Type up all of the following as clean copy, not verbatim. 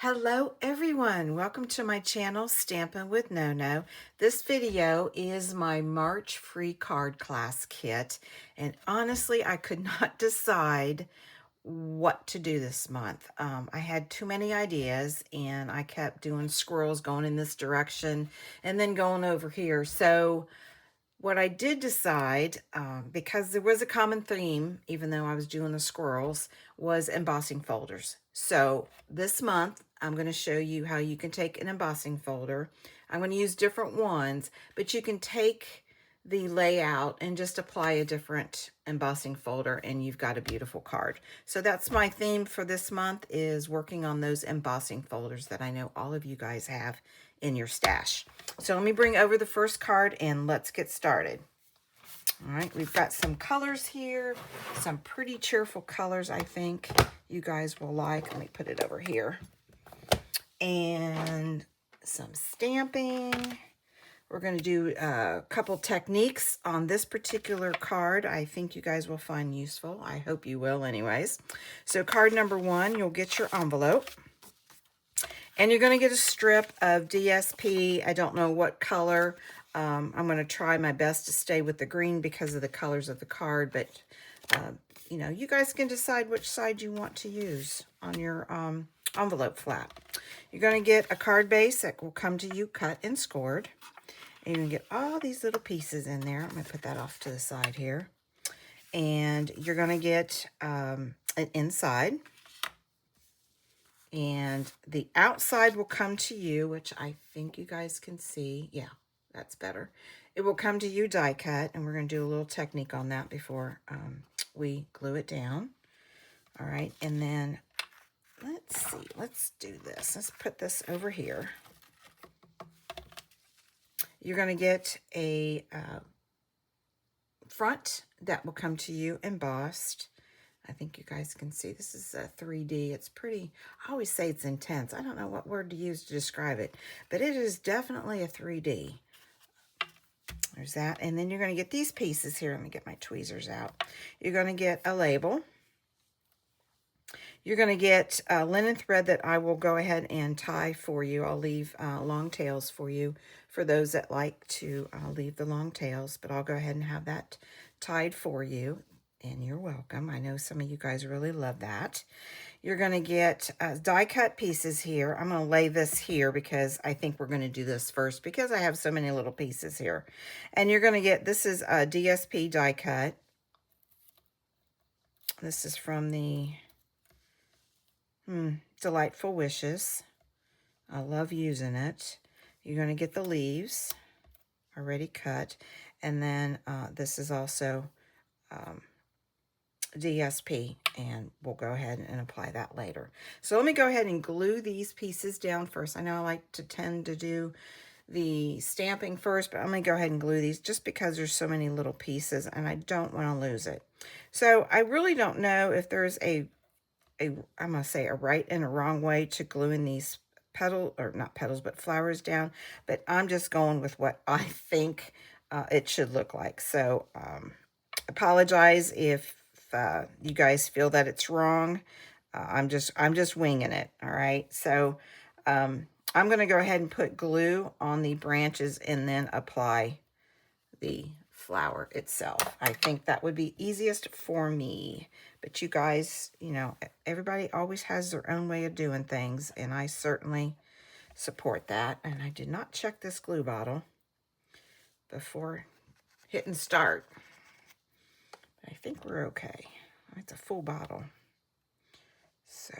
Hello everyone, welcome to my channel Stampin' with No. This video is my March free card class kit, and honestly I could not decide what to do this month. I had too many ideas and I kept doing squirrels going in this direction and then going over here. So what I did decide, because there was a common theme, even though I was doing the squirrels, was embossing folders. So this month, I'm going to show you how you can take an embossing folder. I'm going to use different ones, but you can take the layout and just apply a different embossing folder and you've got a beautiful card. So that's my theme for this month, is working on those embossing folders that I know all of you guys have in your stash. So let me bring over the first card and let's get started. All right, we've got some colors here, some pretty cheerful colors I think you guys will like. Let me put it over here. And some stamping. We're going to do a couple techniques on this particular card I think you guys will find useful. I hope you will anyways. So card number 1, you'll get your envelope. And you're going to get a strip of DSP. I don't know what color. I'm going to try my best to stay with the green because of the colors of the card. But, you know, you guys can decide which side you want to use on your envelope flap. You're going to get a card base that will come to you cut and scored. And you're going to get all these little pieces in there. I'm going to put that off to the side here. And you're going to get an inside. And the outside will come to you, which I think you guys can see. Yeah, that's better. It will come to you die cut, and we're going to do a little technique on that before we glue it down. All right, and then let's see. Let's do this. Let's put this over here. You're going to get a front that will come to you embossed. I think you guys can see this is a 3D. It's pretty, I always say it's intense. I don't know what word to use to describe it, but it is definitely a 3D. There's that. And then you're going to get these pieces here. Let me get my tweezers out. You're going to get a label. You're going to get linen thread that I will go ahead and tie for you. I'll leave long tails for you for those that like to leave the long tails, but I'll go ahead and have that tied for you. And you're welcome. I know some of you guys really love that. You're going to get die cut pieces here. I'm going to lay this here because I think we're going to do this first because I have so many little pieces here. And you're going to get, this is a DSP die cut. This is from the Delightful Wishes. I love using it. You're going to get the leaves already cut. And then this is also DSP, and we'll go ahead and apply that later. So let me go ahead and glue these pieces down first. I know I like to tend to do the stamping first, but I'm going to go ahead and glue these just because there's so many little pieces and I don't want to lose it. So I really don't know if there's I'm going to say a right and a wrong way to gluing these not petals, but flowers down, but I'm just going with what I think it should look like. So apologize if you guys feel that it's wrong. I'm just winging it. All right. So I'm going to go ahead and put glue on the branches and then apply the flower itself. I think that would be easiest for me. But you guys, you know, everybody always has their own way of doing things, and I certainly support that. And I did not check this glue bottle before hitting start. I think we're okay. It's a full bottle. So,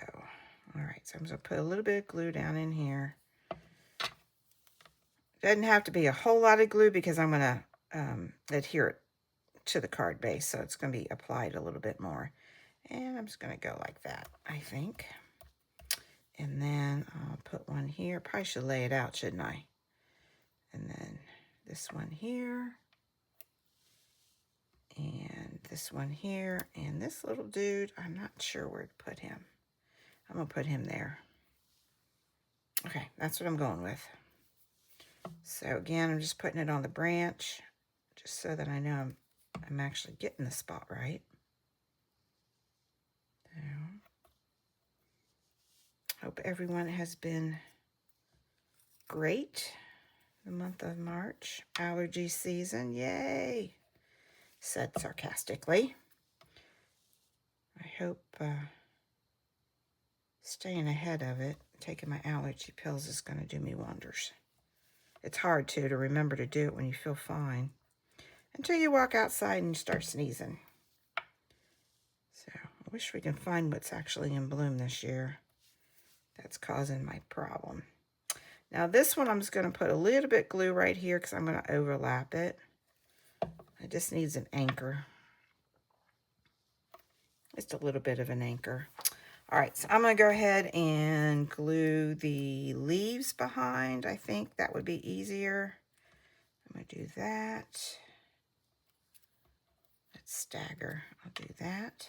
all right. So I'm just going to put a little bit of glue down in here. Doesn't have to be a whole lot of glue because I'm going to adhere it to the card base. So it's going to be applied a little bit more. And I'm just going to go like that, I think. And then I'll put one here. Probably should lay it out, shouldn't I? And then this one here. And this one here, and this little dude, I'm not sure where to put him. I'm going to put him there. Okay, that's what I'm going with. So again, I'm just putting it on the branch, just so that I know I'm actually getting the spot right. There. Hope everyone has been great. The month of March, allergy season, yay, said sarcastically. I hope staying ahead of it, taking my allergy pills is going to do me wonders. It's hard, too, to remember to do it when you feel fine until you walk outside and you start sneezing. So I wish we can find what's actually in bloom this year that's causing my problem. Now this one I'm just going to put a little bit glue right here because I'm going to overlap it. It just needs an anchor. Just a little bit of an anchor. All right, so I'm going to go ahead and glue the leaves behind. I think that would be easier. I'm going to do that. Let's stagger. I'll do that.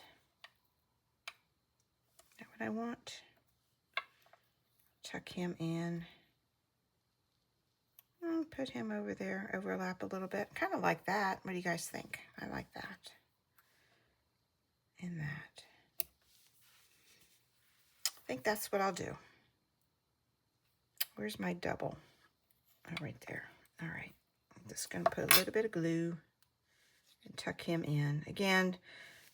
Is that what I want? Tuck him in. Put him over there, overlap a little bit. Kind of like that. What do you guys think? I like that. And that. I think that's what I'll do. Where's my double? Oh, right there. All right. I'm just going to put a little bit of glue and tuck him in. Again,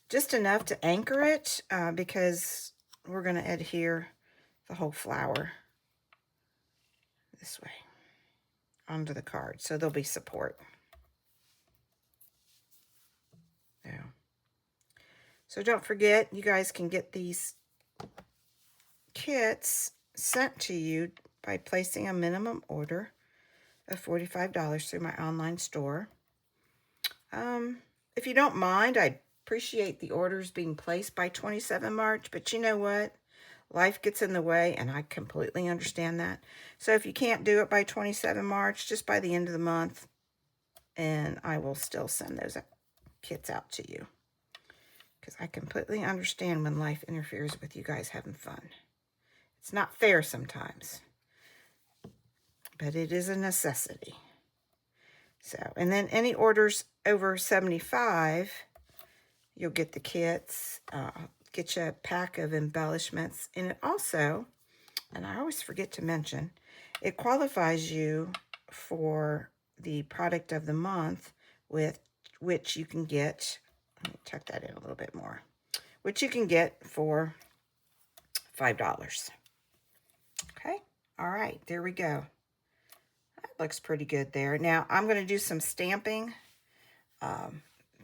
just enough to anchor it because we're going to adhere the whole flower this way onto the card. So there'll be support. There. So don't forget, you guys can get these kits sent to you by placing a minimum order of $45 through my online store. If you don't mind, I appreciate the orders being placed by 27 March, but you know what? Life gets in the way, and I completely understand that. So if you can't do it by 27 March, just by the end of the month, and I will still send those kits out to you. Because I completely understand when life interferes with you guys having fun. It's not fair sometimes, but it is a necessity. So, and then any orders over 75, you'll get the kits, get you a pack of embellishments. And it also, and I always forget to mention, it qualifies you for the product of the month, with which you can get, let me tuck that in a little bit more, which you can get for $5. Okay, all right, there we go. That looks pretty good there. Now, I'm going to do some stamping,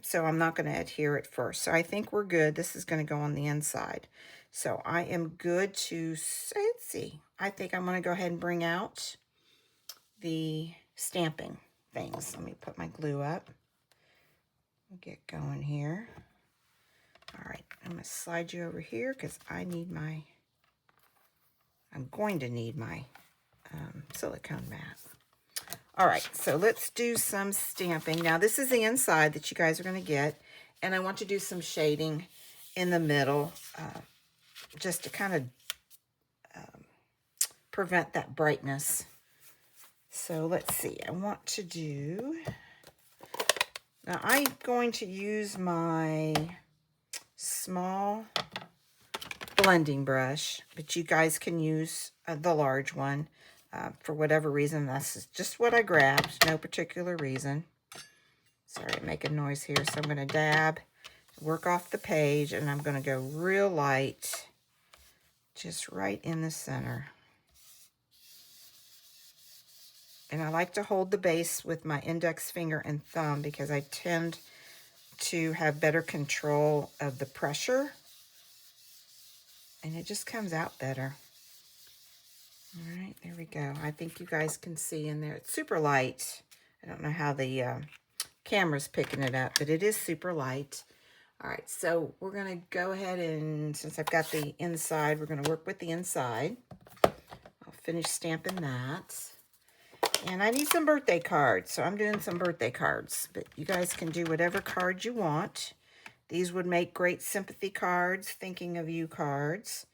so I'm not going to adhere it first. So I think we're good. This is going to go on the inside. So I am good to, let's see, I think I'm going to go ahead and bring out the stamping things. Let me put my glue up. We'll get going here. All right, I'm going to slide you over here because I'm going to need my silicone mat. All right, so let's do some stamping. Now, this is the inside that you guys are going to get, and I want to do some shading in the middle just to kind of prevent that brightness. So let's see, I want to do, now I'm going to use my small blending brush, but you guys can use the large one. For whatever reason, that's just what I grabbed. No particular reason. Sorry, I'm making noise here. So I'm going to dab, work off the page, and I'm going to go real light, just right in the center. And I like to hold the base with my index finger and thumb because I tend to have better control of the pressure. And it just comes out better. All right, there we go. I think you guys can see in there. It's super light. I don't know how the camera's picking it up, but it is super light. All right, so we're going to go ahead and, since I've got the inside, we're going to work with the inside. I'll finish stamping that. And I need some birthday cards, so I'm doing some birthday cards. But you guys can do whatever card you want. These would make great sympathy cards, thinking of you cards.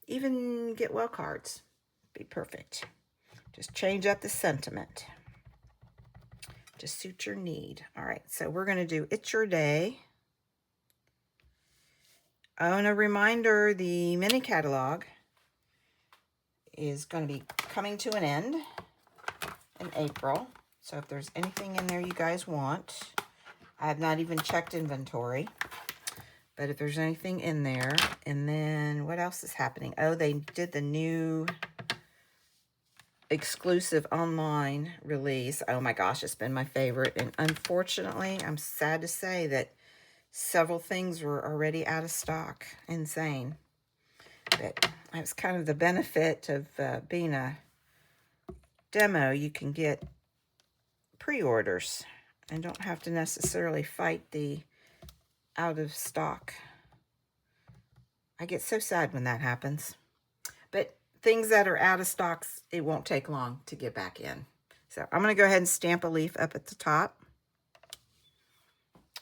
Even get well cards. Be perfect. Just change up the sentiment to suit your need. All right, so we're going to do It's Your Day. Oh, and a reminder, the mini catalog is going to be coming to an end in April. So if there's anything in there you guys want, I have not even checked inventory. But if there's anything in there, and then what else is happening? Oh, they did the new exclusive online release. Oh my gosh, it's been my favorite. And unfortunately, I'm sad to say that several things were already out of stock. Insane. But that's kind of the benefit of being a demo. You can get pre-orders and don't have to necessarily fight the out of stock. I get so sad when that happens. But things that are out of stocks, it won't take long to get back in. So I'm going to go ahead and stamp a leaf up at the top.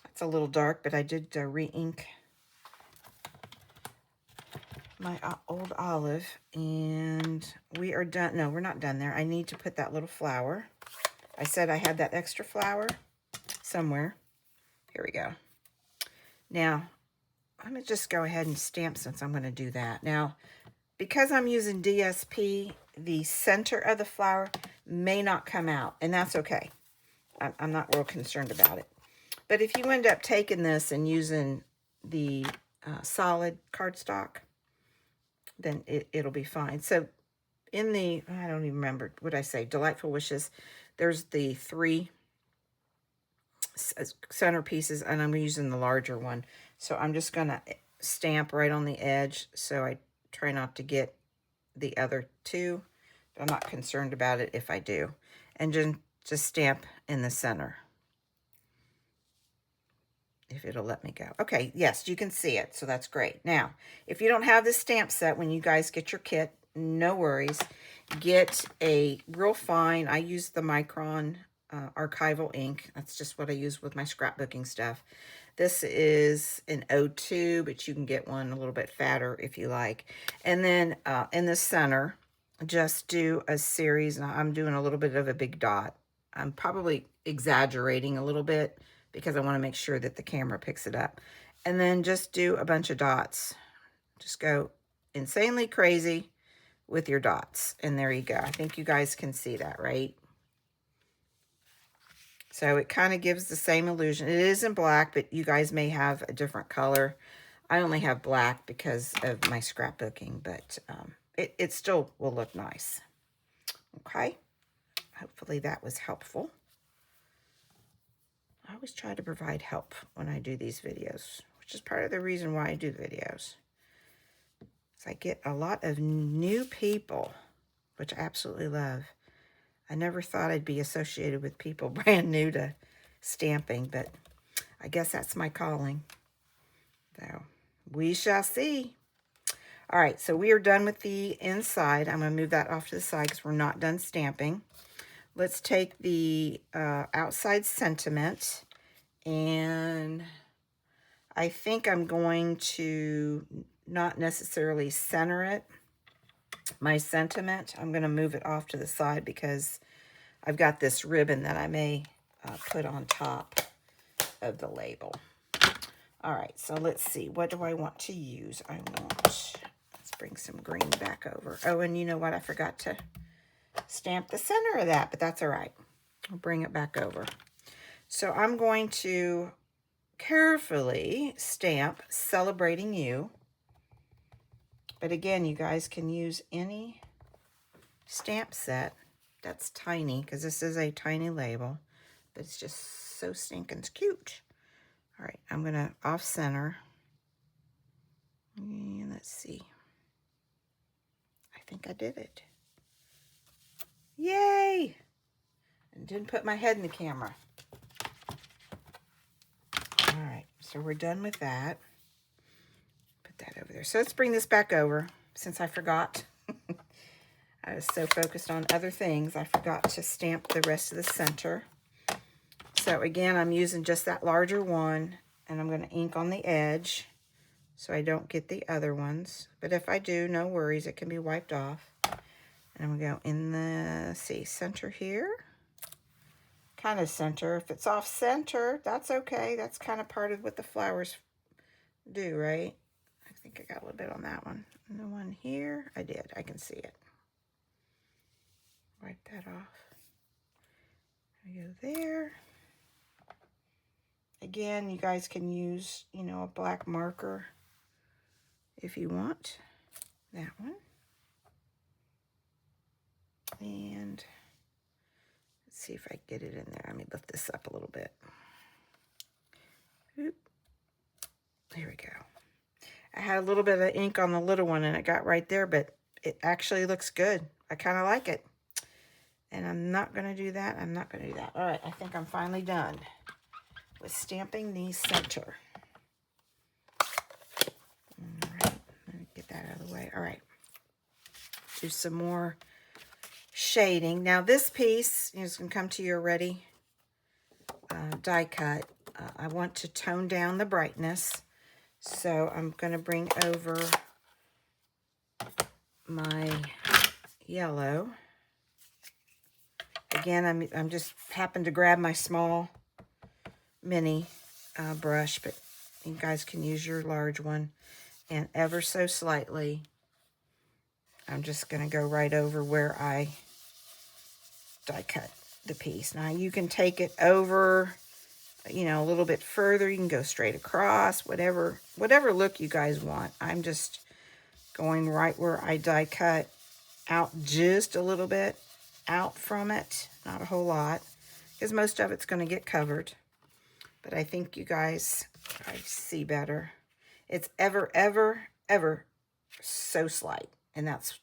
It's a little dark, but I did re-ink my old olive. And we are done. No, we're not done there. I need to put that little flower. I said I had that extra flower somewhere. Here we go. Now, I'm going to just go ahead and stamp since I'm going to do that. Now, because I'm using DSP, the center of the flower may not come out, and that's okay. I'm not real concerned about it. But if you end up taking this and using the solid cardstock, then it'll be fine. So in the, I don't even remember, what I say, Delightful Wishes, there's the 3 centerpieces, and I'm using the larger one. So I'm just going to stamp right on the edge, so I try not to get the other 2. But I'm not concerned about it if I do. And just stamp in the center, if it'll let me go. Okay, yes, you can see it, so that's great. Now, if you don't have this stamp set when you guys get your kit, no worries. Get a real fine, I use the Micron archival ink. That's just what I use with my scrapbooking stuff. This is an 02, but you can get one a little bit fatter if you like. And then in the center, just do a series. Now I'm doing a little bit of a big dot. I'm probably exaggerating a little bit because I want to make sure that the camera picks it up. And then just do a bunch of dots. Just go insanely crazy with your dots. And there you go. I think you guys can see that, right? So it kind of gives the same illusion. It is in black, but you guys may have a different color. I only have black because of my scrapbooking, but it still will look nice. Okay. Hopefully that was helpful. I always try to provide help when I do these videos, which is part of the reason why I do videos. So I get a lot of new people, which I absolutely love. I never thought I'd be associated with people brand new to stamping, but I guess that's my calling. So we shall see. All right, so we are done with the inside. I'm going to move that off to the side because we're not done stamping. Let's take the outside sentiment, and I think I'm going to not necessarily center it. My sentiment, I'm going to move it off to the side because I've got this ribbon that I may put on top of the label. All right, so let's see. What do I want to use? Let's bring some green back over. Oh, and you know what? I forgot to stamp the center of that, but that's all right. I'll bring it back over. So I'm going to carefully stamp Celebrating You. But again, you guys can use any stamp set that's tiny, because this is a tiny label, but it's just so stinking cute. All right, I'm going to off-center. And let's see. I think I did it. Yay! And didn't put my head in the camera. All right, so we're done with that. Put that over there. So let's bring this back over, since I forgot. I was so focused on other things, I forgot to stamp the rest of the center. So again, I'm using just that larger one, and I'm going to ink on the edge so I don't get the other ones. But if I do, no worries, it can be wiped off. And I'm going to go in the, center here. Kind of center. If it's off center, that's okay. That's kind of part of what the flowers do, right? I think I got a little bit on that one. And the one here, I did. I can see it. Wipe that off. Go there. Again, you guys can use, you know, a black marker if you want. That one. And let's see if I get it in there. Let me lift this up a little bit. Oop. There we go. I had a little bit of ink on the little one and it got right there, but it actually looks good. I kind of like it. And I'm not going to do that. I'm not going to do that. All right, I think I'm finally done with stamping the center. All right, let me get that out of the way. All right, do some more shading. Now this piece is going to come to your ready die cut. I want to tone down the brightness, so I'm going to bring over my yellow. Again, I'm just happened to grab my small mini brush, but you guys can use your large one. And ever so slightly, I'm just going to go right over where I die cut the piece. Now you can take it over, you know, a little bit further. You can go straight across, whatever look you guys want. I'm just going right where I die cut, out just a little bit, out from it, not a whole lot, because most of it's going to get covered. But I think you guys, I see better. It's ever, ever, ever so slight, and that's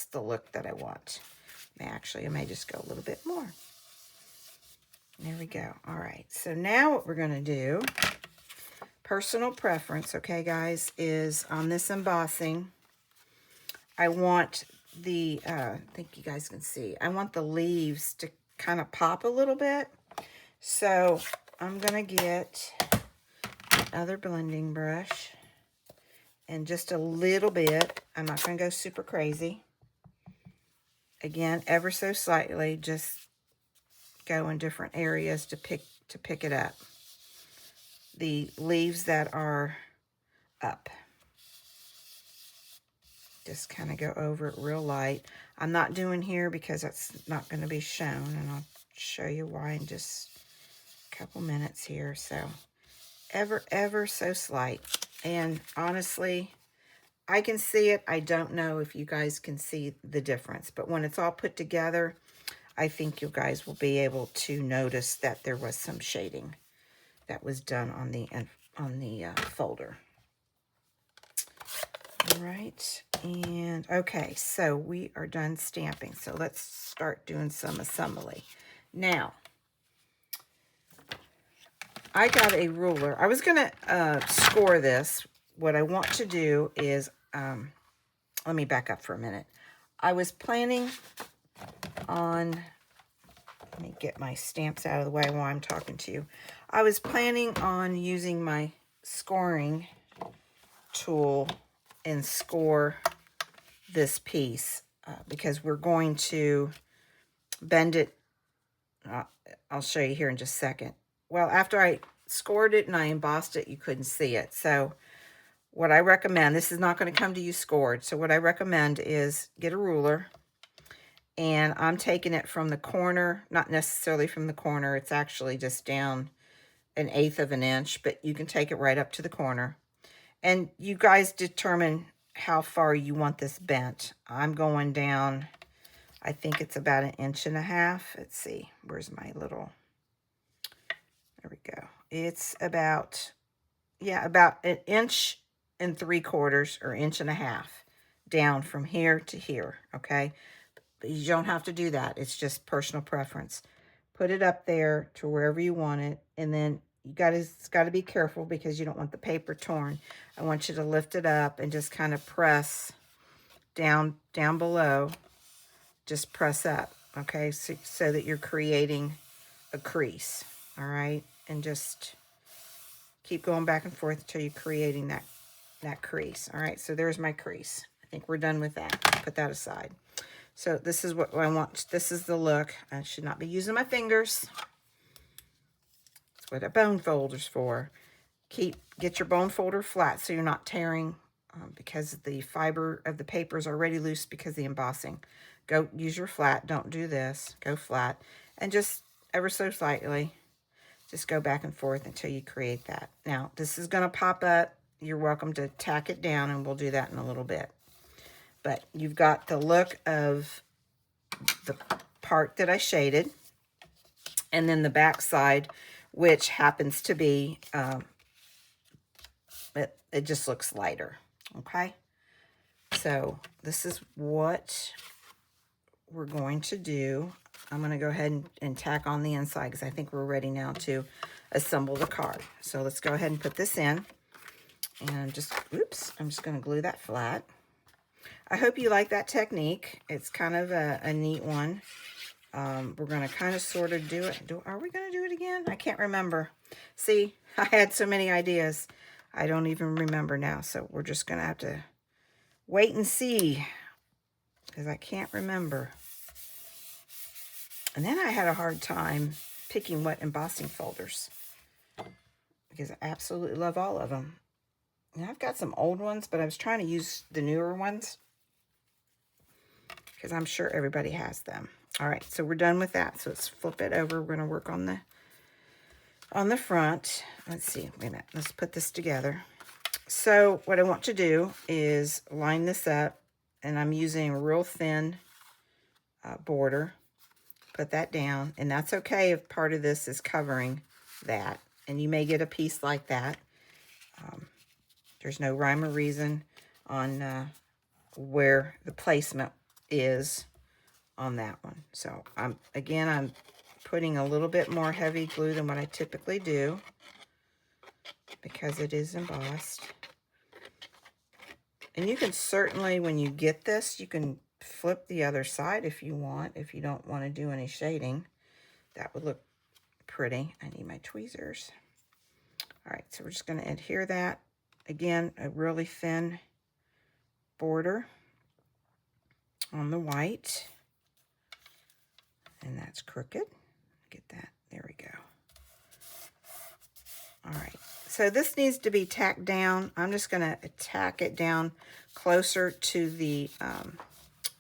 the look that I want. Actually, I may just go a little bit more. There we go. All right, so now what we're going to do, personal preference, okay, guys, is on this embossing, I want the, I think you guys can see, I want the leaves to kind of pop a little bit. So I'm going to get another blending brush and just a little bit. I'm not going to go super crazy. Again, ever so slightly, just go in different areas to pick it up. The leaves that are up. Just kind of go over it real light. I'm not doing here because that's not going to be shown, and I'll show you why in just a couple minutes here. So ever so slight. And honestly, I can see it. I don't know if you guys can see the difference, but when it's all put together, I think you guys will be able to notice that there was some shading that was done on the folder. All right, and okay, so we are done stamping. So let's start doing some assembly. Now, I got a ruler. I was gonna score this. What I want to do is, let me back up for a minute. I was planning on, let me get my stamps out of the way while I'm talking to you. I was planning on using my scoring tool and score this piece because we're going to bend it. I'll show you here in just a second. Well, after I scored it and I embossed it, you couldn't see it. So what I recommend, this is not going to come to you scored. So what I recommend is get a ruler, and I'm taking it from the corner, not necessarily from the corner. It's actually just down 1/8 of an inch, but you can take it right up to the corner. And you guys determine how far you want this bent. I'm going down, I think it's about 1.5 inches. Let's see, where's my little, there we go. It's about, yeah, about 1.75 inches or 1.5 inches down from here to here, okay? But you don't have to do that. It's just personal preference. Put it up there to wherever you want it, and then it's got to be careful because you don't want the paper torn. I want you to lift it up and just kind of press down below. Just press up, okay, so that you're creating a crease, all right? And just keep going back and forth until you're creating that crease, all right? So there's my crease. I think we're done with that. Put that aside. So this is what I want. This is the look. I should not be using my fingers. That's what a bone folder's for. Get your bone folder flat so you're not tearing because the fiber of the paper is already loose because of the embossing. Go use your flat. Don't do this. Go flat. And just ever so slightly, just go back and forth until you create that. Now, this is going to pop up. You're welcome to tack it down, and we'll do that in a little bit. But you've got the look of the part that I shaded, and then the back side, which happens to be, it just looks lighter, okay? So this is what we're going to do. I'm going to go ahead and tack on the inside because I think we're ready now to assemble the card. So let's go ahead and put this in. And just, oops, I'm just going to glue that flat. I hope you like that technique. It's kind of a neat one. We're going to kind of sort of do it. Are we going to do it again? I can't remember. See, I had so many ideas. I don't even remember now. So we're just going to have to wait and see because I can't remember. And then I had a hard time picking what embossing folders because I absolutely love all of them. And I've got some old ones, but I was trying to use the newer ones because I'm sure everybody has them. All right, so we're done with that. So let's flip it over. We're going to work on the front. Let's see. Wait a minute. Let's put this together. So what I want to do is line this up, and I'm using a real thin border. Put that down, and that's okay if part of this is covering that. And you may get a piece like that. There's no rhyme or reason on where the placement is on that one. So I'm putting a little bit more heavy glue than what I typically do because it is embossed. And you can certainly, when you get this, you can flip the other side if you want, if you don't want to do any shading. That would look pretty. I need my tweezers. All right, so we're just going to adhere that. Again, a really thin border on the white. And that's crooked. Get that. There we go. All right. So this needs to be tacked down. I'm just going to tack it down closer to the, I'm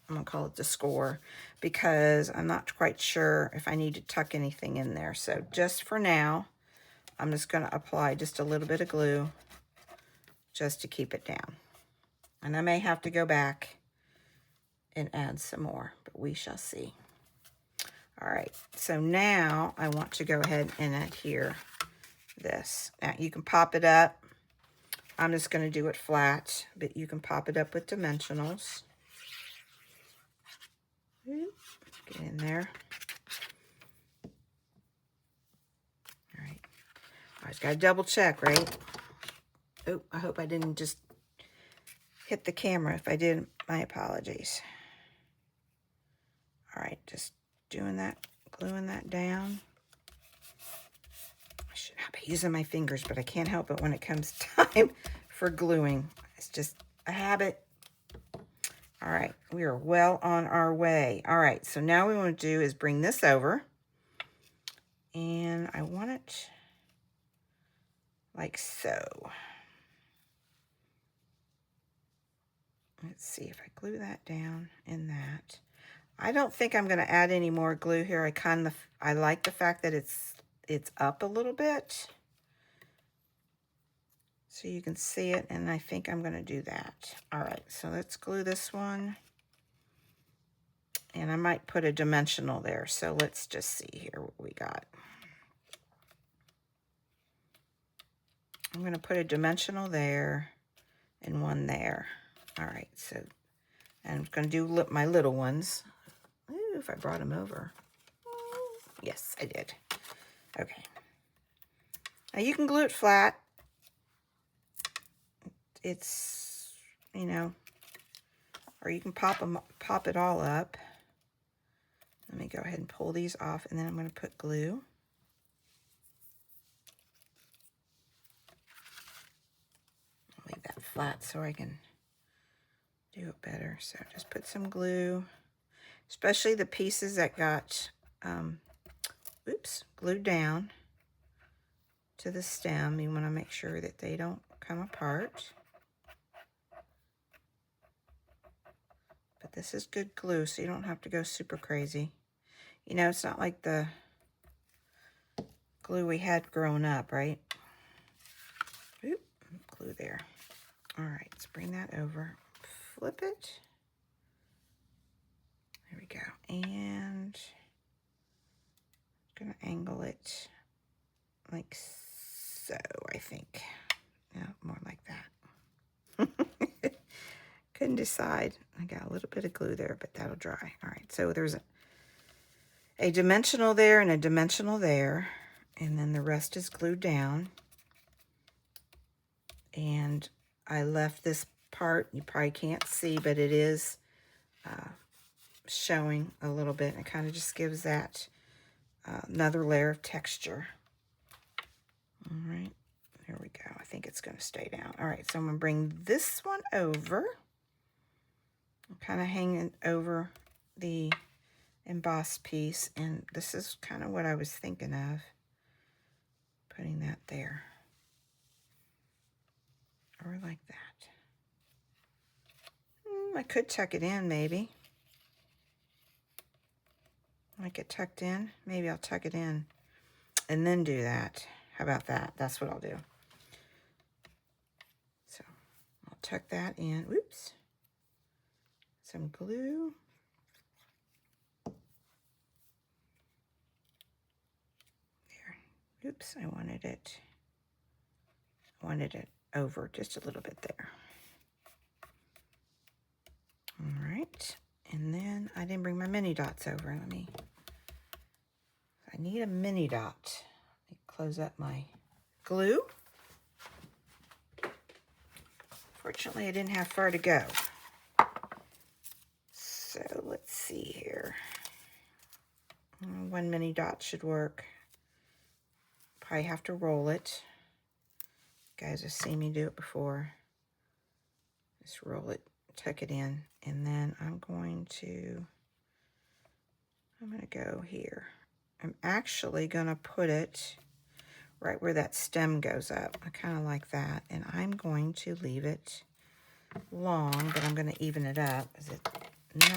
going to call it the score, because I'm not quite sure if I need to tuck anything in there. So just for now, I'm just going to apply just a little bit of glue just to keep it down. And I may have to go back and add some more, but we shall see. All right, so now I want to go ahead and adhere this. Now you can pop it up. I'm just going to do it flat, but you can pop it up with dimensionals. Get in there. All right. I just got to double check, right? Oh, I hope I didn't just hit the camera. If I did, my apologies. All right, just doing that, gluing that down. I should not be using my fingers, but I can't help it when it comes time for gluing. It's just a habit. All right, we are well on our way. All right, so now what we want to do is bring this over. And I want it like so. Let's see if I glue that down in that. I don't think I'm going to add any more glue here. I like the fact that it's up a little bit, so you can see it, and I think I'm going to do that. All right, so let's glue this one, and I might put a dimensional there. So let's just see here what we got. I'm going to put a dimensional there and one there. All right, so I'm going to do my little ones. Ooh, if I brought them over. Yes, I did. Okay. Now you can glue it flat. It's, you know, or you can pop it all up. Let me go ahead and pull these off, and then I'm going to put glue. I'll leave that flat so I can do it better. So just put some glue, especially the pieces that got, glued down to the stem. You want to make sure that they don't come apart. But this is good glue, so you don't have to go super crazy. You know, it's not like the glue we had growing up, right? Oop, glue there. All right, let's bring that over. Flip it. There we go. And I'm gonna angle it like so, I think. No, more like that. Couldn't decide. I got a little bit of glue there, but that'll dry. All right, so there's a dimensional there and a dimensional there, and then the rest is glued down. And I left this part, you probably can't see, but it is showing a little bit. It kind of just gives that another layer of texture. All right, there we go. I think it's going to stay down. All right, so I'm going to bring this one over. I'm kind of hanging over the embossed piece, and this is kind of what I was thinking of, putting that there. Or like that. I could tuck it in, maybe. Like it tucked in. Maybe I'll tuck it in and then do that. How about that? That's what I'll do. So I'll tuck that in. Oops. Some glue. There. Oops, I wanted it over just a little bit there. All right. And then I didn't bring my mini dots over. I need a mini dot. Let me close up my glue. Fortunately, I didn't have far to go. So let's see here. One mini dot should work. Probably have to roll it. You guys have seen me do it before. Just roll it, tuck it in, and then I'm going to go here. I'm actually going to put it right where that stem goes up. I kind of like that, and I'm going to leave it long, but I'm going to even it up. Is it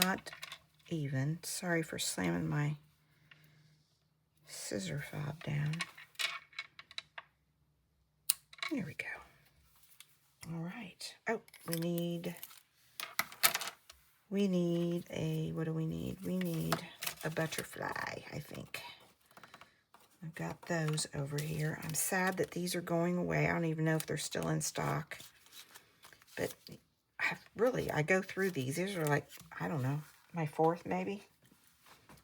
not even? Sorry for slamming my scissor fob down. There we go. All right. Oh, we need a, what do we need? We need a butterfly, I think. I've got those over here. I'm sad that these are going away. I don't even know if they're still in stock. But I go through these. These are like, I don't know, my fourth maybe?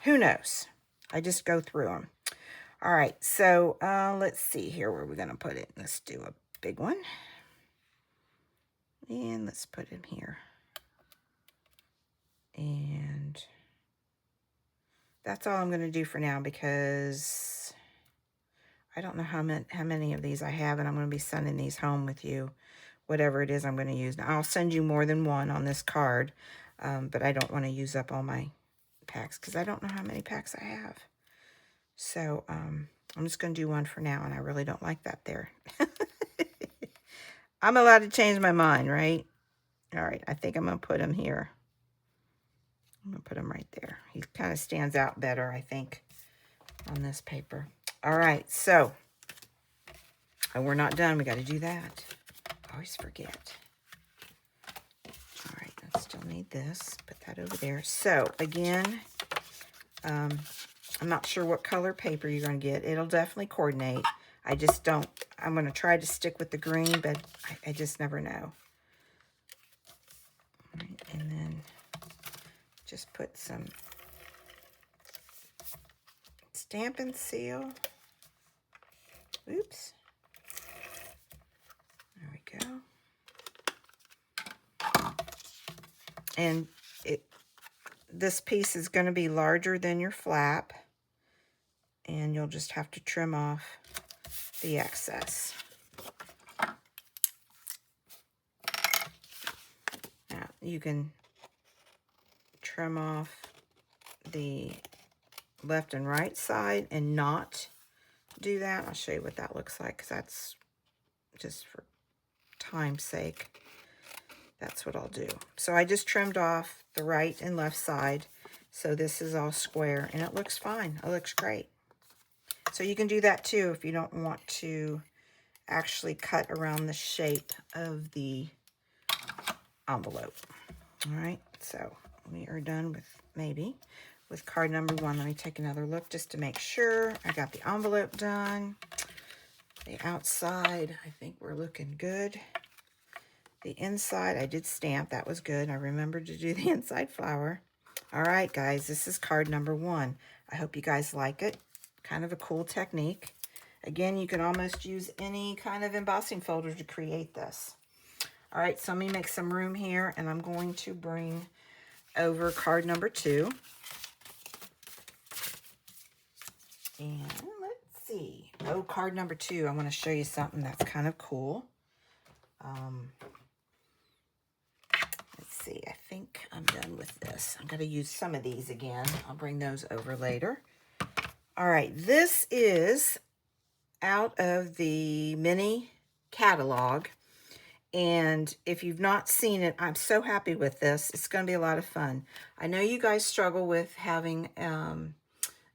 Who knows? I just go through them. All right, so let's see here where we're going to put it. Let's do a big one. And let's put him here. And that's all I'm going to do for now, because I don't know how many of these I have, and I'm going to be sending these home with you, whatever it is I'm going to use. Now, I'll send you more than one on this card, but I don't want to use up all my packs because I don't know how many packs I have. So I'm just going to do one for now, and I really don't like that there. I'm allowed to change my mind, right? All right, I think I'm going to put him here. I'm going to put him right there. He kind of stands out better, I think, on this paper. All right, so we're not done. We got to do that. I always forget. All right, I still need this. Put that over there. So, again, I'm not sure what color paper you're going to get. It'll definitely coordinate. I just don't. I'm going to try to stick with the green, but I just never know. All right, and then just put some Stampin' Seal. Oops. There we go. And this piece is going to be larger than your flap, and you'll just have to trim off the excess. Now, you can trim off the left and right side and not do that. I'll show you what that looks like, because that's just for time's sake. That's what I'll do. So I just trimmed off the right and left side. So this is all square and it looks fine. It looks great. So you can do that too if you don't want to actually cut around the shape of the envelope. All right, so we are done with card number 1. Let me take another look just to make sure I got the envelope done. The outside, I think we're looking good. The inside, I did stamp. That was good. I remembered to do the inside flower. All right, guys, this is card number 1. I hope you guys like it. Kind of a cool technique. Again, you can almost use any kind of embossing folder to create this. All right, so let me make some room here, and I'm going to bring over card number 2. And let's see. Oh, card number 2. I want to show you something that's kind of cool. Let's see. I think I'm done with this. I'm going to use some of these again. I'll bring those over later. All right, this is out of the mini catalog. And if you've not seen it, I'm so happy with this. It's going to be a lot of fun. I know you guys struggle with having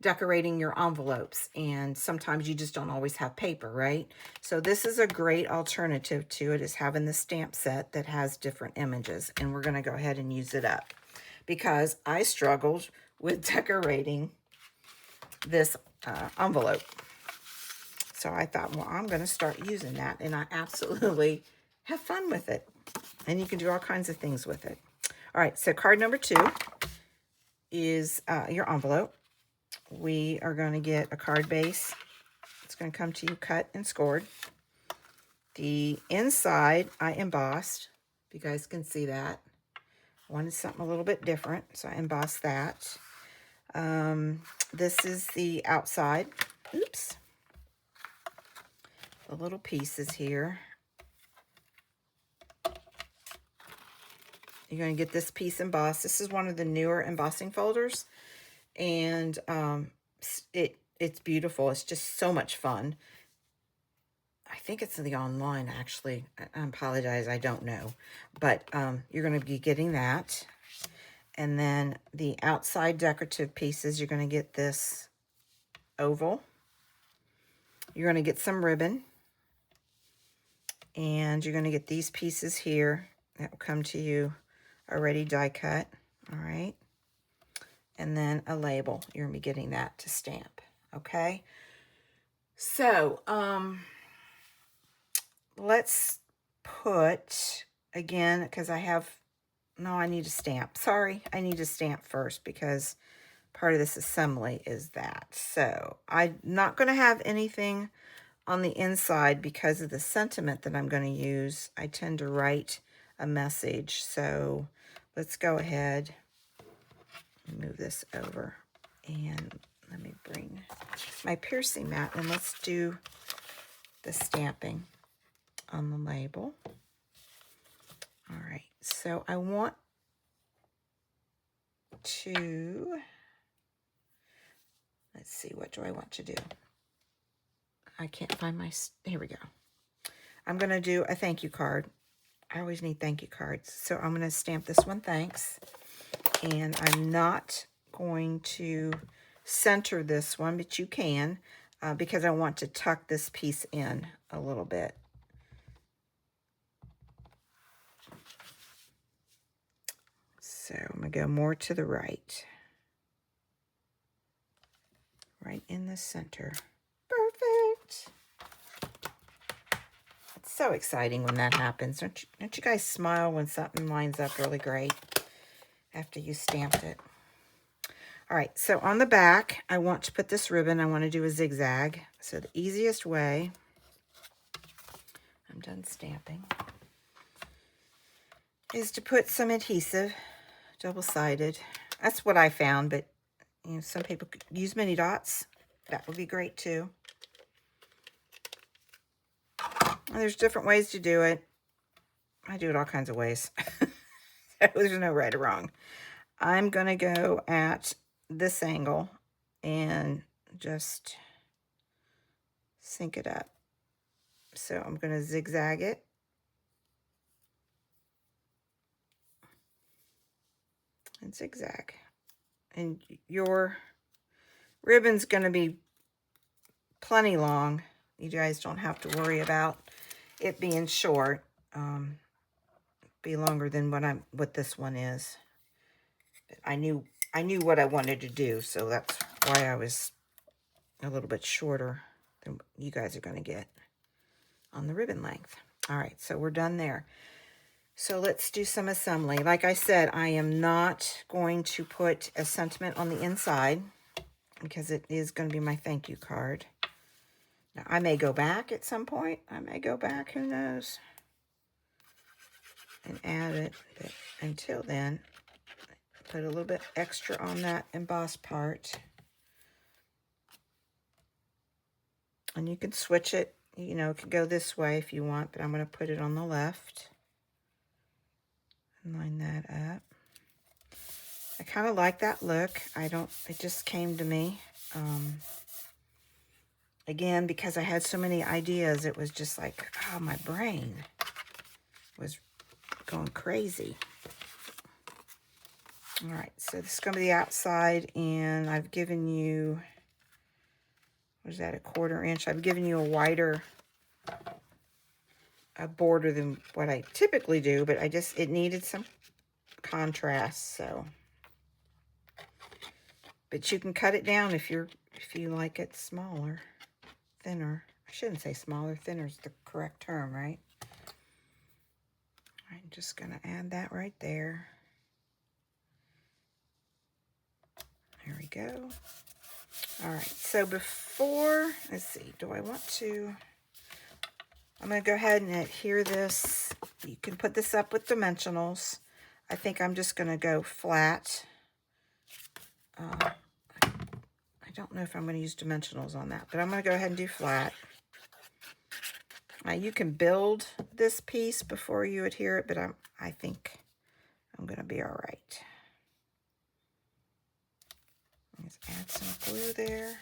decorating your envelopes, and sometimes you just don't always have paper, right? So this is a great alternative to it, is having the stamp set that has different images. And we're going to go ahead and use it up because I struggled with decorating this envelope. So I thought, well, I'm going to start using that, and I absolutely have fun with it. And you can do all kinds of things with it. All right, so card number 2 is your envelope. We are going to get a card base. It's going to come to you cut and scored. The inside I embossed, if you guys can see that. I wanted something a little bit different, so I embossed that. This is the outside. Oops. The little pieces here. You're going to get this piece embossed. This is one of the newer embossing folders, and it's beautiful. It's just so much fun. I think it's in the online, actually. I apologize, I don't know. But you're going to be getting that. And then the outside decorative pieces, you're going to get this oval. You're going to get some ribbon. And you're going to get these pieces here that will come to you already die cut. All right. And then a label. You're going to be getting that to stamp. Okay. So, let's put, again, because I need to stamp. Sorry, I need to stamp first because part of this assembly is that. So I'm not going to have anything on the inside because of the sentiment that I'm going to use. I tend to write a message. So let's go ahead and move this over. And let me bring my piercing mat and let's do the stamping on the label. All right, so I want to, let's see, what do I want to do? I can't find here we go. I'm going to do a thank you card. I always need thank you cards. So I'm going to stamp this one, thanks. And I'm not going to center this one, but you can, because I want to tuck this piece in a little bit. So I'm going to go more to the right. Right in the center. Perfect. It's so exciting when that happens. Don't you guys smile when something lines up really great after you stamped it? All right, so on the back, I want to put this ribbon. I want to do a zigzag. So the easiest way, I'm done stamping, is to put some adhesive, double-sided. That's what I found, but you know, some people could use mini dots. That would be great too. And there's different ways to do it. I do it all kinds of ways. There's no right or wrong. I'm going to go at this angle and just sync it up. So I'm going to zigzag it. and zigzag. And your ribbon's going to be plenty long. You guys don't have to worry about it being short. Be longer than what this one is. I knew what I wanted to do, so that's why I was a little bit shorter than what you guys are going to get on the ribbon length. All right, so we're done there. So let's do some assembly. Like I said, I am not going to put a sentiment on the inside because it is going to be my thank you card. Now, I may go back at some point. I may go back, who knows, and add it. But until then, put a little bit extra on that embossed part. And you can switch it. You know, it could go this way if you want, but I'm going to put it on the left. Line that up. I kind of like that look. It just came to me. Again, because I had so many ideas, it was just like, oh, my brain was going crazy. All right, so this is going to be the outside, and I've given you, what is that, a 1/4 inch? I've given you a wider border than what I typically do, but it needed some contrast, so. But you can cut it down if you like it smaller, thinner. I shouldn't say smaller, thinner is the correct term, right? I'm just going to add that right there. There we go. All right, so before, let's see, I'm going to go ahead and adhere this. You can put this up with dimensionals. I think I'm just going to go flat. I don't know if I'm going to use dimensionals on that, but I'm going to go ahead and do flat. Now, you can build this piece before you adhere it, but I think I'm going to be all right. Let's add some glue there.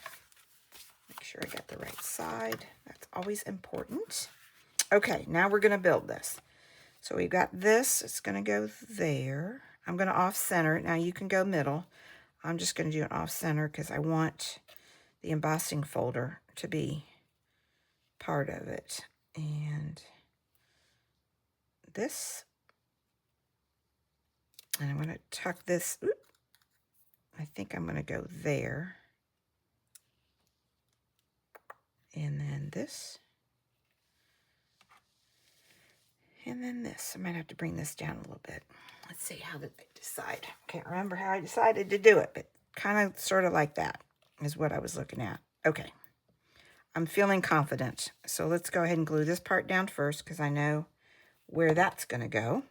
Make sure I got the right side. That's always important. Okay, now we're going to build this. So we've got this. It's going to go there. I'm going to off-center it. Now, you can go middle. I'm just going to do an off-center because I want the embossing folder to be part of it. And this. And I'm going to tuck this. I think I'm going to go there. And then this. And then this. I might have to bring this down a little bit. Let's see, how did I decide? Can't remember how I decided to do it, but kind of sort of like that is what I was looking at. Okay. I'm feeling confident. So let's go ahead and glue this part down first because I know where that's going to go.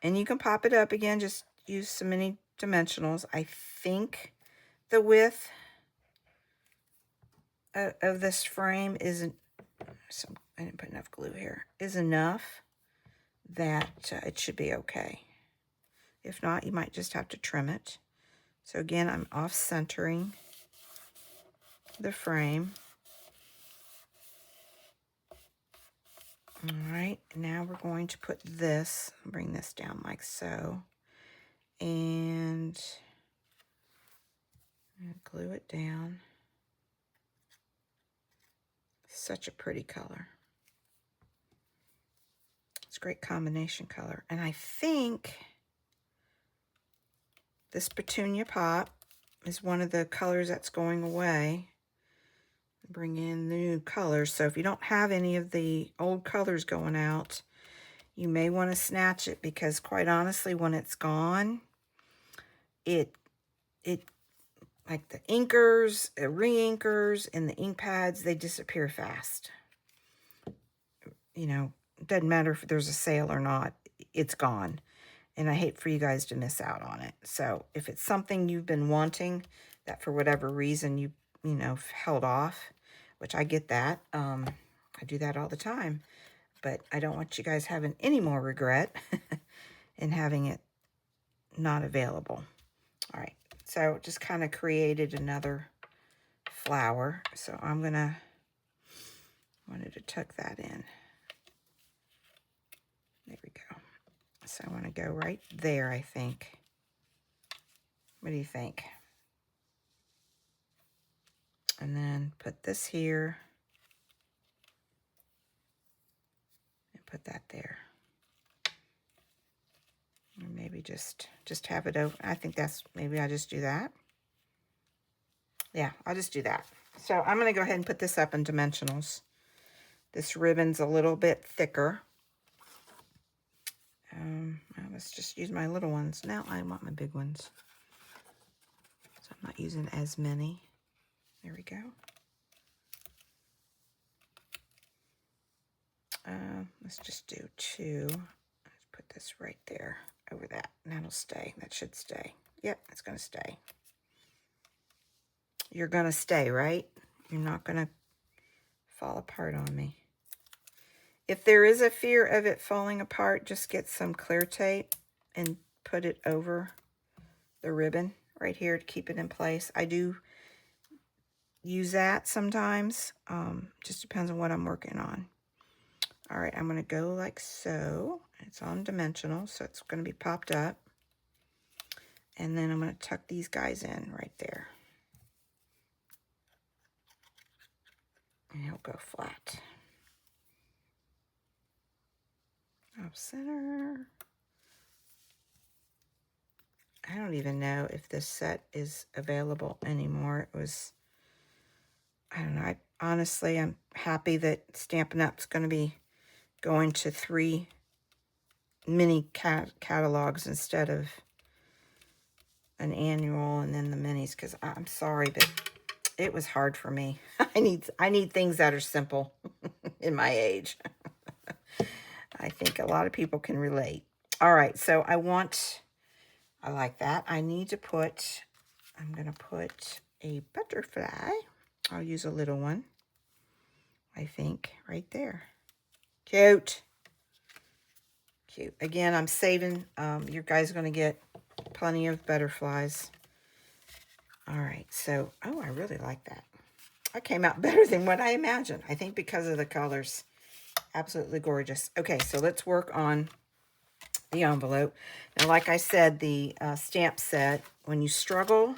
And you can pop it up again. Just use some mini dimensionals. I think the width of this frame isn't, I didn't put enough glue here, is enough that it should be okay. If not, you might just have to trim it. So again, I'm off-centering the frame. All right, now we're going to put this, bring this down like so, and glue it down. Such a pretty color. It's a great combination color. And I think this Petunia Pop is one of the colors that's going away. Bring in the new colors. So if you don't have any of the old colors going out, you may want to snatch it because quite honestly, when it's gone, it like the inkers, re-inkers, and the ink pads, they disappear fast. You know, it doesn't matter if there's a sale or not, it's gone. And I hate for you guys to miss out on it. So if it's something you've been wanting that for whatever reason you know, held off, which I get that. I do that all the time. But I don't want you guys having any more regret in having it not available. All right. So just kind of created another flower. So I'm going to, wanted to tuck that in. There we go. So I want to go right there, I think. What do you think? And then put this here. And put that there. Or maybe just have it over. I think that's, maybe I just do that. Yeah, I'll just do that. So I'm going to go ahead and put this up in dimensionals. This ribbon's a little bit thicker. Well, let's just use my little ones. Now I want my big ones. So I'm not using as many. There we go. Let's just do 2. Let's put this right there over that. And that'll stay. That should stay. Yep, it's going to stay. You're going to stay, right? You're not going to fall apart on me. If there is a fear of it falling apart, just get some clear tape and put it over the ribbon right here to keep it in place. I do use that sometimes. Just depends on what I'm working on. All right, I'm going to go like so. It's on dimensional, so it's going to be popped up. And then I'm going to tuck these guys in right there. And he'll go flat. Off center. I don't even know if this set is available anymore. It was, I don't know. Honestly, I'm happy that Stampin' Up's going to be going to 3 mini catalogs instead of an annual and then the minis, because I'm sorry, but it was hard for me. I need things that are simple in my age. I think a lot of people can relate. All right, so I like that. I need to put, I'm going to put a butterfly. I'll use a little one, I think, right there. Cute. Cute. Again, I'm saving, you guys are going to get plenty of butterflies. All right, so, oh, I really like that. That came out better than what I imagined. I think because of the colors. Absolutely gorgeous. Okay, so let's work on the envelope. Now, like I said, the stamp set, when you struggle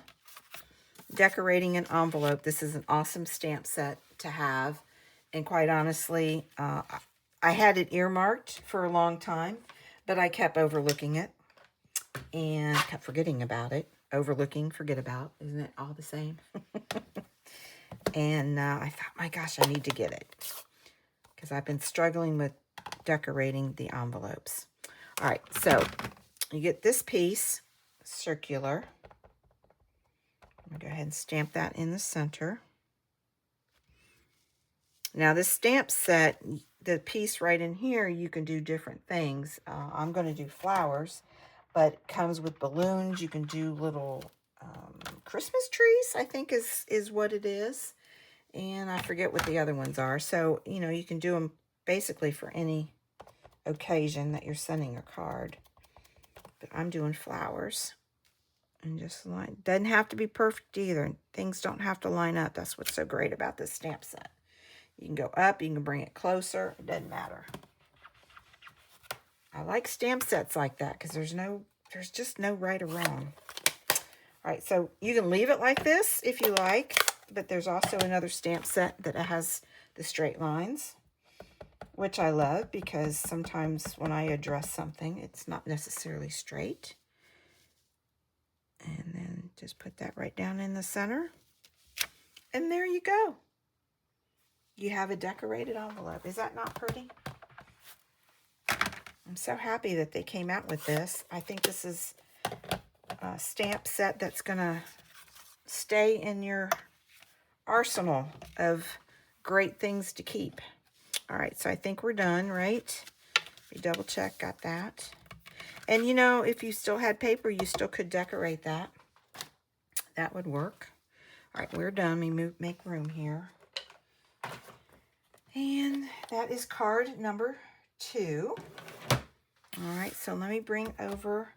decorating an envelope, this is an awesome stamp set to have. And quite honestly, I had it earmarked for a long time, but I kept overlooking it and kept forgetting about it. Overlooking, forget about. Isn't it all the same? And I thought, my gosh, I need to get it, because I've been struggling with decorating the envelopes. All right, so you get this piece, circular. I'm going to go ahead and stamp that in the center. Now, this stamp set, the piece right in here, you can do different things. I'm going to do flowers, but it comes with balloons. You can do little Christmas trees, I think is what it is. And I forget what the other ones are. So, you know, you can do them basically for any occasion that you're sending a card. But I'm doing flowers. And just line. Doesn't have to be perfect either. Things don't have to line up. That's what's so great about this stamp set. You can go up. You can bring it closer. It doesn't matter. I like stamp sets like that because there's just no right or wrong. All right, so you can leave it like this if you like. But there's also another stamp set that has the straight lines, which I love because sometimes when I address something, it's not necessarily straight. And then just put that right down in the center. And there you go. You have a decorated envelope. Is that not pretty? I'm so happy that they came out with this. I think this is a stamp set that's going to stay in your arsenal of great things to keep. All right, so I think we're done, right? We double check, got that. And you know, if you still had paper, you still could decorate that. That would work. All right, we're done. We make room here. And that is card number 2. All right, so let me bring over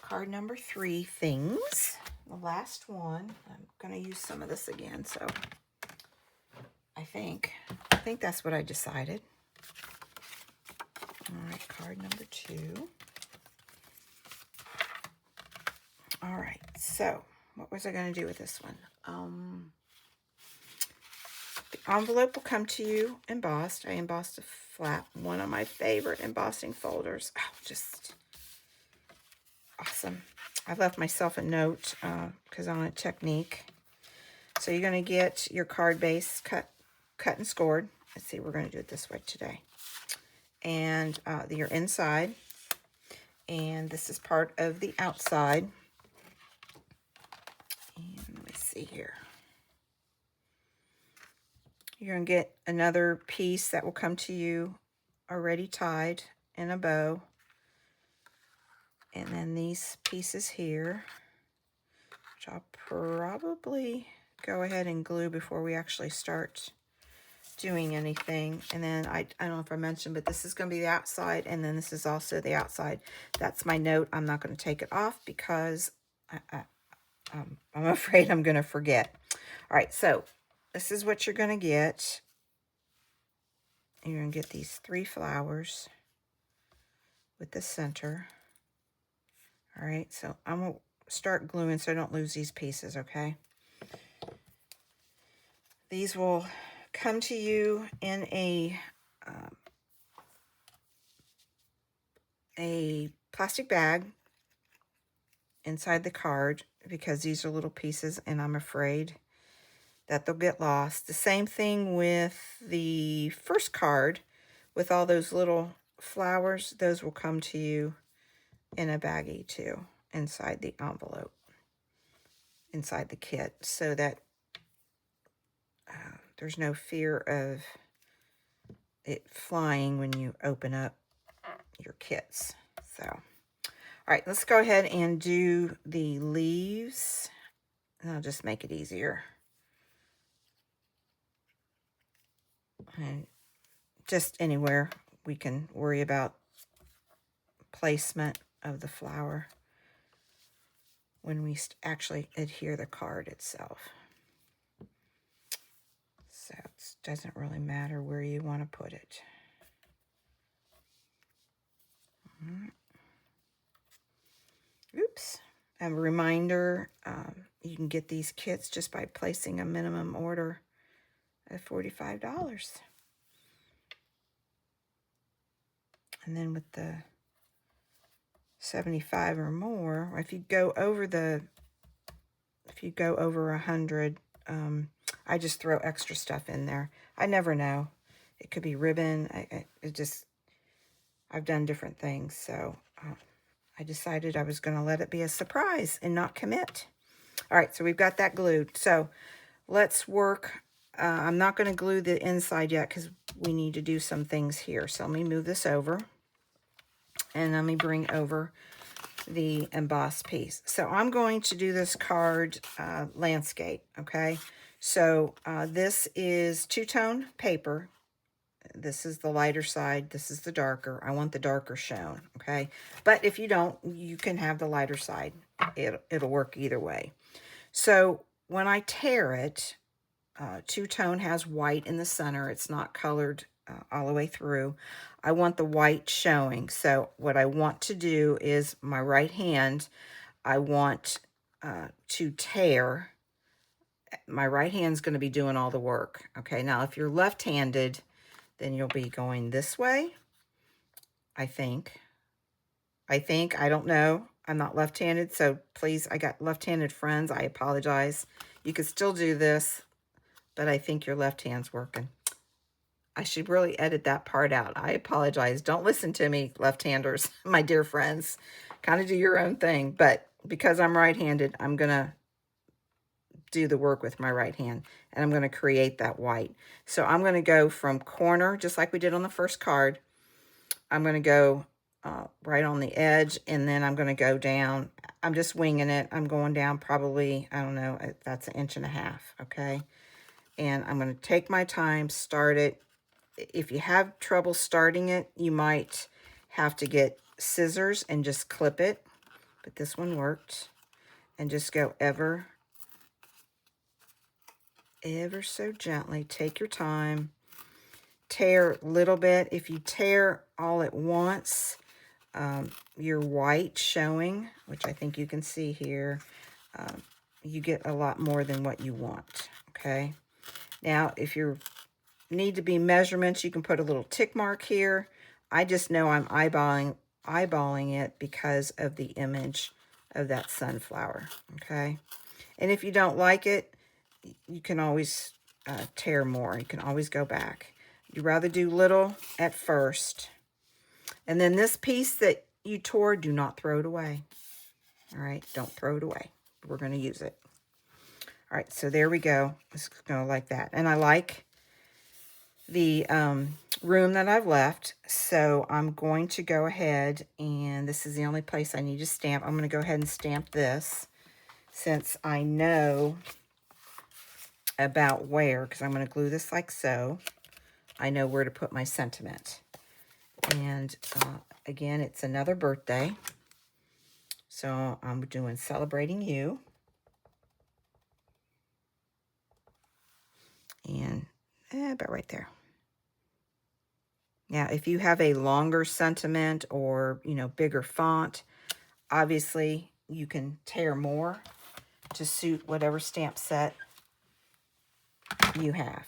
card number 3, things. The last one. I'm going to use some of this again, so I think that's what I decided. All right, card number 2. All right, so what was I going to do with this one? The envelope will come to you embossed. I embossed a flap, one of my favorite embossing folders. Oh, just awesome. I left myself a note because I want a technique. So you're going to get your card base cut and scored. Let's see, we're going to do it this way today. And your inside. And this is part of the outside. And let me see here. You're going to get another piece that will come to you already tied in a bow. And then these pieces here, which I'll probably go ahead and glue before we actually start doing anything. And then I don't know if I mentioned, but this is going to be the outside, and then this is also the outside. That's my note. I'm not going to take it off because I'm afraid I'm going to forget. All right, so this is what you're going to get. You're going to get these 3 flowers with the center. All right, so I'm going to start gluing so I don't lose these pieces, okay? These will come to you in a plastic bag inside the card because these are little pieces and I'm afraid that they'll get lost. The same thing with the first card with all those little flowers. Those will come to you in a baggie too, inside the envelope, inside the kit, so that there's no fear of it flying when you open up your kits. So, all right, let's go ahead and do the leaves. And I'll just make it easier. And just anywhere we can worry about placement of the flower when we actually adhere the card itself. So it doesn't really matter where you want to put it. Oops. A reminder, you can get these kits just by placing a minimum order of $45. And then with the 75 or more, if you go over 100, I just throw extra stuff in there. I never know. It could be ribbon. I've done different things. So I decided I was going to let it be a surprise and not commit. All right, so we've got that glued. So let's work. I'm not going to glue the inside yet because we need to do some things here. So let me move this over. And let me bring over the embossed piece. So I'm going to do this card landscape, okay? So this is two-tone paper. This is the lighter side. This is the darker. I want the darker shown, okay? But if you don't, you can have the lighter side. It'll work either way. So when I tear it, two-tone has white in the center. It's not colored all the way through. I want the white showing. So what I want to do is my right hand, I want to tear. My right hand's going to be doing all the work. Okay, now if you're left-handed, then you'll be going this way, I think. I don't know. I'm not left-handed, so please, I got left-handed friends. I apologize. You could still do this, but I think your left hand's working. I should really edit that part out. I apologize. Don't listen to me, left-handers, my dear friends. Kind of do your own thing, but because I'm right-handed, I'm going to do the work with my right hand, and I'm going to create that white. So I'm going to go from corner, just like we did on the first card. I'm going to go right on the edge, and then I'm going to go down. I'm just winging it. I'm going down probably, I don't know, that's 1.5 inches, okay? And I'm going to take my time, start it. If you have trouble starting it, you might have to get scissors and just clip it. But this one worked. And just go ever so gently. Take your time. tear a little bit. If you tear all at once, your white showing, which I think you can see here, you get a lot more than what you want, okay? Now, if you need to be measurements, you can put a little tick mark here. I just know I'm eyeballing it because of the image of that sunflower, okay? And if you don't like it, you can always tear more. You can always go back. You'd rather do little at first. And then this piece that you tore, do not throw it away. All right, don't throw it away. We're going to use it. All right, so there we go. It's going to like that. And I like the room that I've left, so I'm going to go ahead, and this is the only place I need to stamp. I'm going to go ahead and stamp this, since I know about where, because I'm going to glue this like so. I know where to put my sentiment. And again, it's another birthday, so I'm doing Celebrating You. And about right there. Now, if you have a longer sentiment or, you know, bigger font, obviously you can tear more to suit whatever stamp set you have.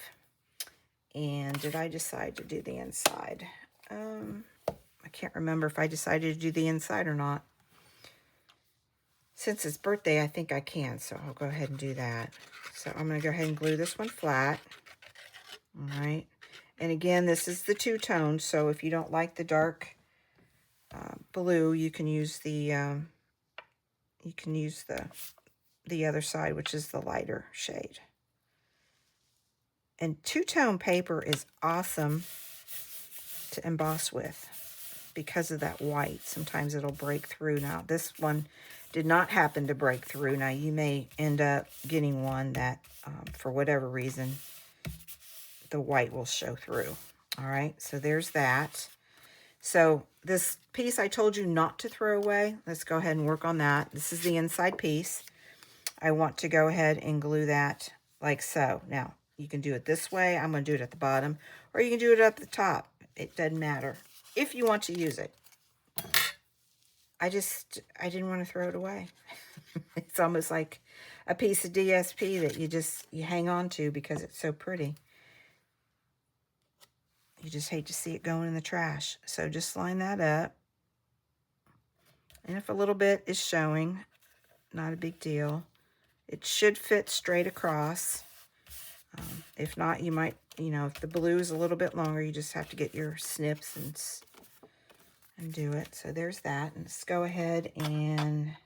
And did I decide to do the inside? I can't remember if I decided to do the inside or not. Since it's birthday, I think I can, so I'll go ahead and do that. So I'm going to go ahead and glue this one flat. All right. And again, this is the two-tone, so if you don't like the dark blue, you can use the other side, which is the lighter shade. And two-tone paper is awesome to emboss with because of that white. Sometimes it'll break through. Now, this one did not happen to break through. Now, you may end up getting one that, for whatever reason, the white will show through. All right, so there's that. So this piece I told you not to throw away. Let's go ahead and work on that. This is the inside piece. I want to go ahead and glue that like so. Now, you can do it this way. I'm going to do it at the bottom, or you can do it at the top. It doesn't matter if you want to use it. I didn't want to throw it away. It's almost like a piece of DSP that you hang on to because it's so pretty. You just hate to see it going in the trash. So just line that up. And if a little bit is showing, not a big deal. It should fit straight across. If not, you might, you know, if the blue is a little bit longer, you just have to get your snips and do it. So there's that. And let's go ahead and,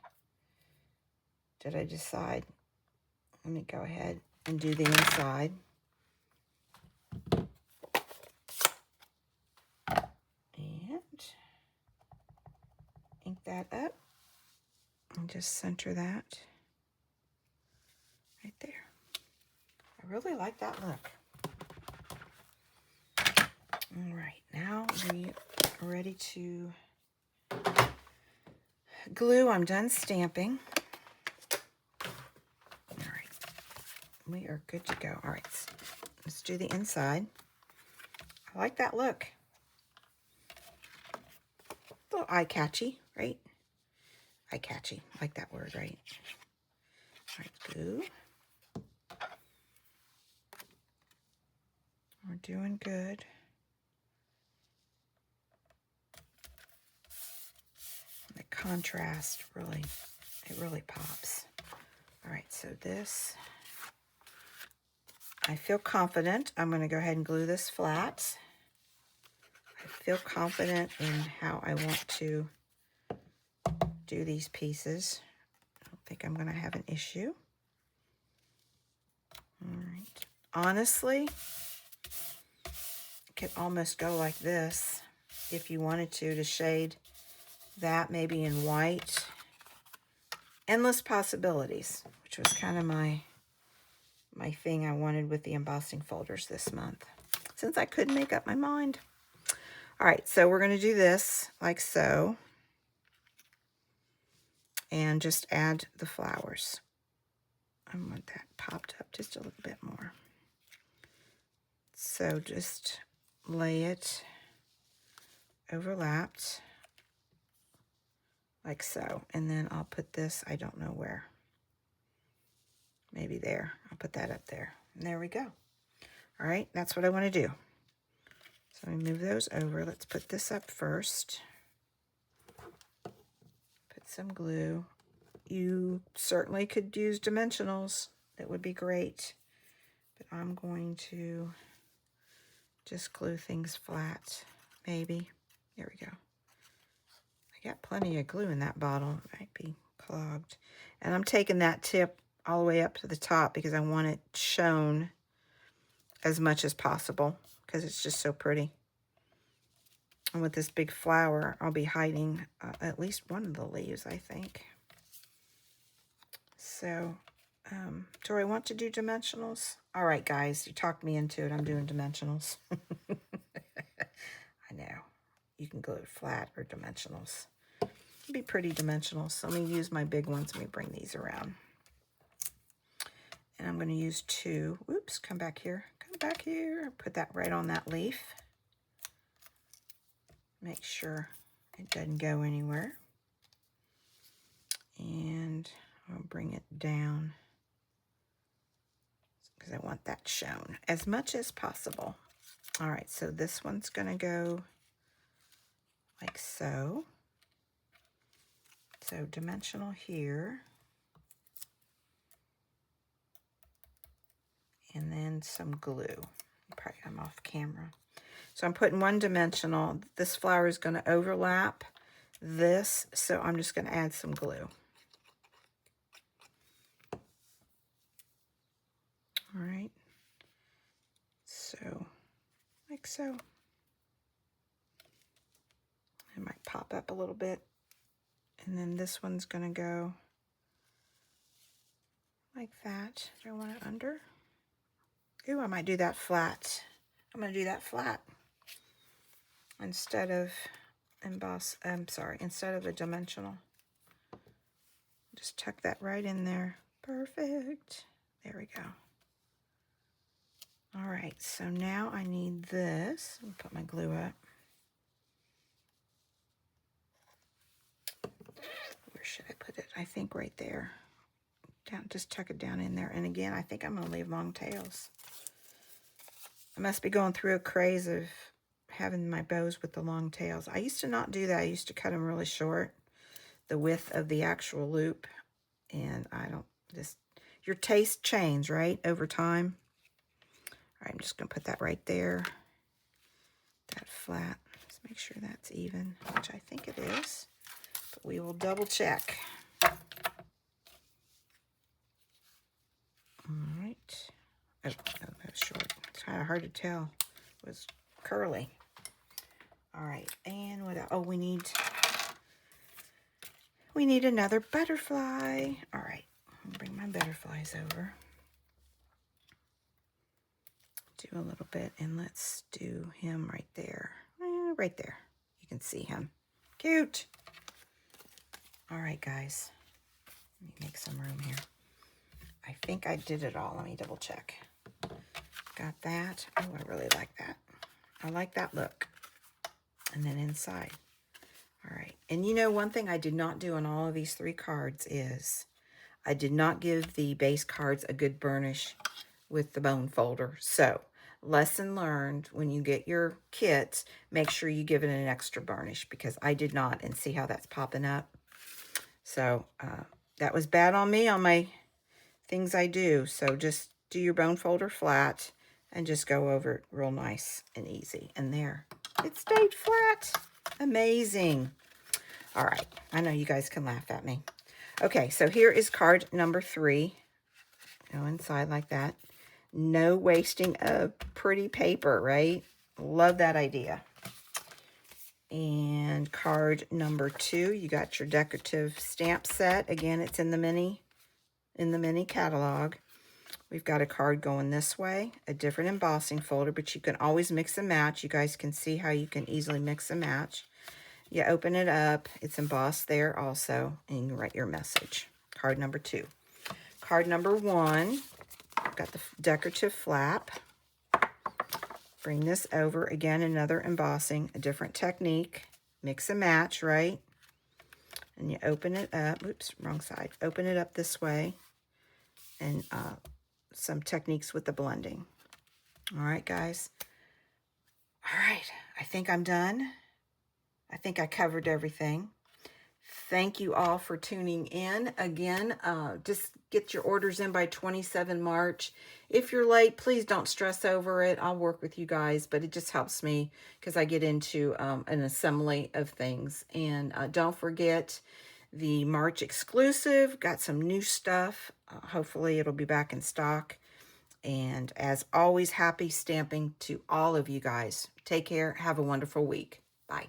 did I decide? Let me go ahead and do the inside. And ink that up. And just center that right there. I really like that look. All right, now we are ready to glue. I'm done stamping. All right, we are good to go. All right, let's do the inside. I like that look. A little eye-catchy, right? Eye-catchy, I like that word, right? All right, glue. We're doing good. The contrast really, it really pops. All right, so this, I feel confident. I'm going to go ahead and glue this flat. I feel confident in how I want to do these pieces. I don't think I'm going to have an issue. All right. Honestly, it could almost go like this if you wanted to shade that maybe in white. Endless possibilities, which was kind of my thing I wanted with the embossing folders this month, since I couldn't make up my mind. All right, so we're going to do this like so, and just add the flowers. I want that popped up just a little bit more. So just lay it overlapped like so. And then I'll put this, I don't know where. Maybe there. I'll put that up there. And there we go. All right, that's what I want to do. So let me move those over. Let's put this up first. Put some glue. You certainly could use dimensionals. That would be great. But I'm going to just glue things flat, maybe. There we go. I got plenty of glue in that bottle. It might be clogged. And I'm taking that tip all the way up to the top because I want it shown as much as possible because it's just so pretty. And with this big flower, I'll be hiding at least one of the leaves, I think. So, do I want to do dimensionals? All right, guys, you talked me into it. I'm doing dimensionals. I know. You can glue it flat or dimensionals. It'd be pretty dimensionals. So let me use my big ones. Let me bring these around. And I'm going to use 2. Oops, come back here. Come back here. Put that right on that leaf. Make sure it doesn't go anywhere. And I'll bring it down because I want that shown as much as possible. All right, so this one's going to go like so. So dimensional here. And then some glue. Probably I'm off camera. So I'm putting one dimensional. This flower is going to overlap this, so I'm just going to add some glue. All right. So, like so. It might pop up a little bit. And then this one's going to go like that. Do I want it under? Ooh, I might do that flat. I'm going to do that flat instead of instead of a dimensional. Just tuck that right in there. Perfect. There we go. All right, so now I need this. I'll put my glue up. Where should I put it? I think right there. Down, just tuck it down in there. And again, I think I'm going to leave long tails. I must be going through a craze of having my bows with the long tails. I used to not do that. I used to cut them really short, the width of the actual loop. And I don't just, your taste change, right, over time. All right, I'm just going to put that right there. That flat. Let's make sure that's even, which I think it is. But we will double check. All right. Oh, no, that was short. It's kind of hard to tell. It was curly. All right, and what else? Oh, we need another butterfly. All right, I'll bring my butterflies over. Do a little bit, and let's do him right there. Right there. You can see him. Cute. All right, guys. Let me make some room here. I think I did it all. Let me double check. Got that. Oh, I really like that. I like that look. And then inside. All right. And you know, one thing I did not do on all of these 3 cards is I did not give the base cards a good burnish with the bone folder. So, lesson learned, when you get your kits, make sure you give it an extra burnish because I did not, and see how that's popping up. So, that was bad on me on my things I do. So, just do your bone folder flat and just go over it real nice and easy. And there, it stayed flat. Amazing. All right, I know you guys can laugh at me. Okay, so here is card number 3. Go inside like that. No wasting of pretty paper, right? Love that idea. And card number 2, you got your decorative stamp set. Again, it's in the mini catalog. We've got a card going this way, a different embossing folder, but you can always mix and match. You guys can see how you can easily mix and match. You open it up, it's embossed there also, and you can write your message. Card number 2. Card number 1, got the decorative flap. Bring this over. Again, another embossing, a different technique. Mix and match, right? And you open it up. Oops, wrong side. Open it up this way. And some techniques with the blending. All right, guys. All right, I think I'm done. I think I covered everything. Thank you all for tuning in. Again, just get your orders in by 27 March. If you're late, please don't stress over it. I'll work with you guys, but it just helps me because I get into an assembly of things. And don't forget the March exclusive. Got some new stuff. Hopefully it'll be back in stock. And as always, happy stamping to all of you guys. Take care. Have a wonderful week. Bye.